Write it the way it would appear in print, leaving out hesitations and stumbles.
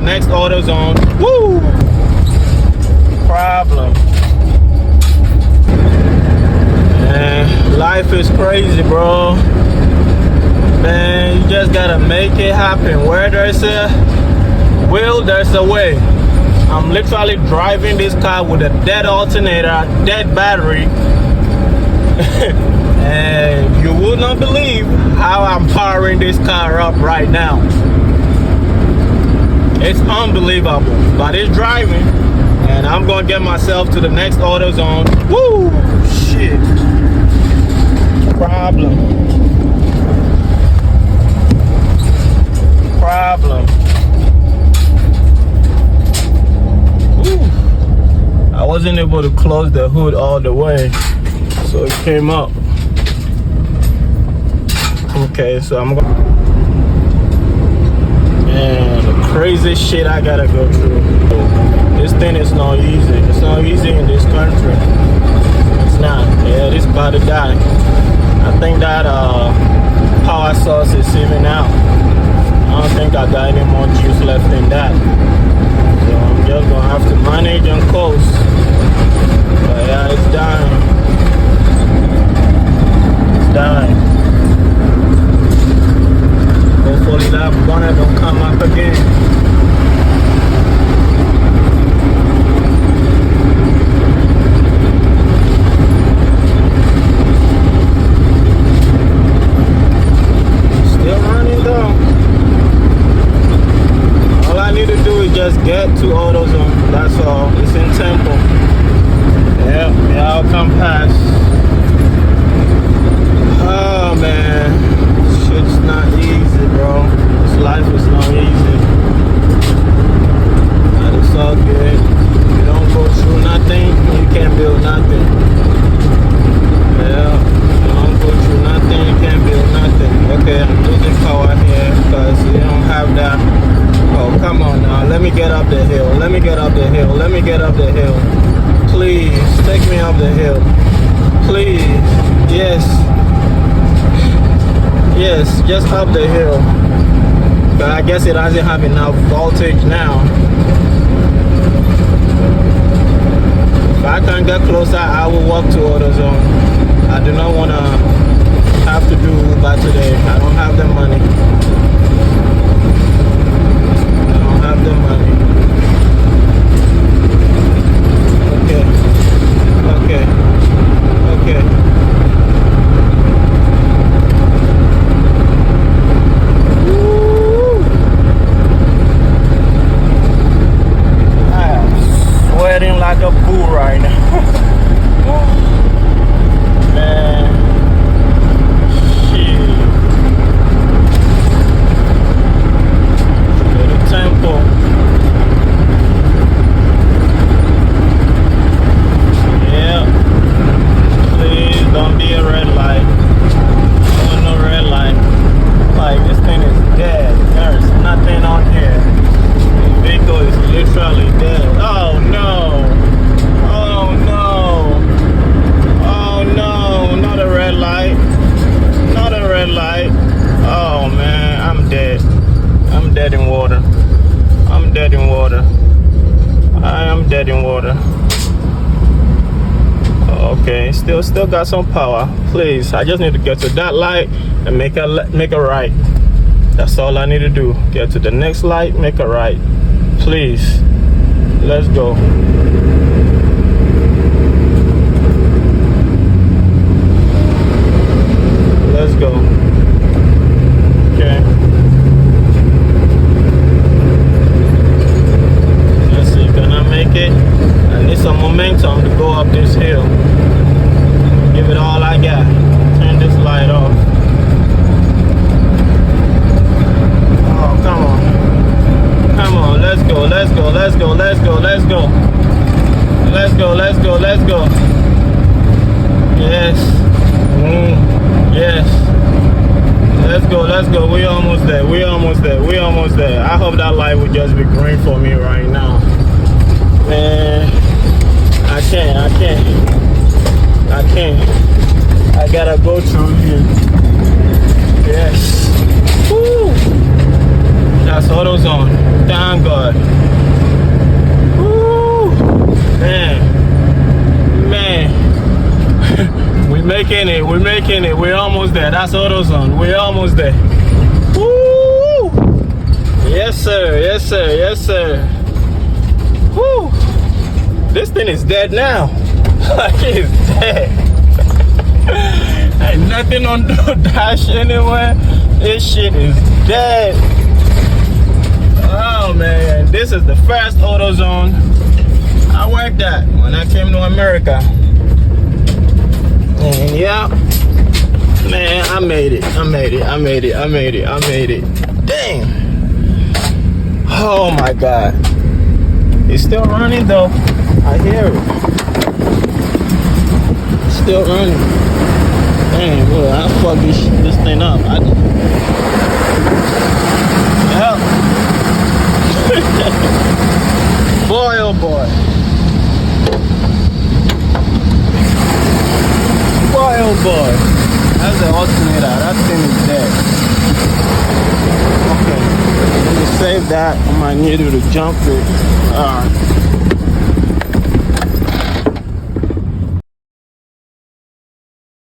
next AutoZone. Woo! Problem. Man, life is crazy, bro. Man, you just gotta make it happen. Where there's a will, there's a way. I'm literally driving this car with a dead alternator, dead battery. And you would not believe how I'm powering this car up right now. It's unbelievable, but it's driving. And I'm gonna get myself to the next AutoZone. Woo! Shit. Problem. Woo. I wasn't able to close the hood all the way, so it came up. Okay, so I'm gonna. Man, the crazy shit I gotta go through. This thing is not easy. It's not easy in this country. It's not. Yeah, this about to die. I think that power source is even out. I don't think I got any more juice left in that. So I'm just gonna have to manage and coast. But yeah, it's dying. It's dying. Hopefully that bonnet don't come up again. Just get to AutoZone, that's all. It's in Temple. Yeah, I'll come past. Oh man, shit's not easy, bro. This life is not easy. But it's all good. You don't go through nothing, you can't build nothing. Yeah, you don't go through nothing, you can't build nothing. Okay, I'm losing power here because you don't have that. Oh, come on now. Let me get up the hill. Let me get up the hill. Let me get up the hill. Please, take me up the hill. Please. Yes. Yes, just up the hill. But I guess it doesn't have enough voltage now. If I can get closer, I will walk to AutoZone. I do not want to have to do Uber today. I don't have the money. Have the money. Okay. Woo. I am sweating like a bull right now. Man. Shit. Temple. Yeah. Please don't be a red light. No red light. Like this thing is dead. There's nothing on here. The vehicle is literally dead. Oh no. Oh no. Oh no. Not a red light. Not a red light. Oh man, I'm dead. I'm dead in water. I'm dead in water. I am dead in water. Okay, still got some power. Please, I just need to get to that light and make a right. That's all I need to do. Get to the next light, make a right. Please, let's go. Let's go. Okay. I need some momentum to go up this hill. Give it all I got. Turn this light off. Oh, come on. Come on, let's go, let's go, let's go, let's go, let's go. Let's go, let's go, let's go. Yes. Yes. Let's go, let's go. We almost there. We almost there. We almost there. I hope that light will just be green for me right now. Man, I can't. I gotta go through here. Yes. Woo. That's AutoZone. Thank God. Woo! Man. We're making it. We're making it. We're almost there. That's AutoZone. We're almost there. Woo! Yes, sir. Yes, sir. Yes, sir. Woo! This thing is dead now. Like, it's dead. Ain't nothing on the dash anywhere. This shit is dead. Oh man, this is the first AutoZone I worked at when I came to America. And yeah, man, I made it. I made it. I made it. I made it. I made it. Damn. Oh my God. It's still running though. I hear it. It's still running. Dang, boy, I fuck this thing up. Yeah. Boy, oh boy. Boy, oh boy. That's the alternator. That thing is dead. Okay. Let me save that. I might need you to jump it. Alright.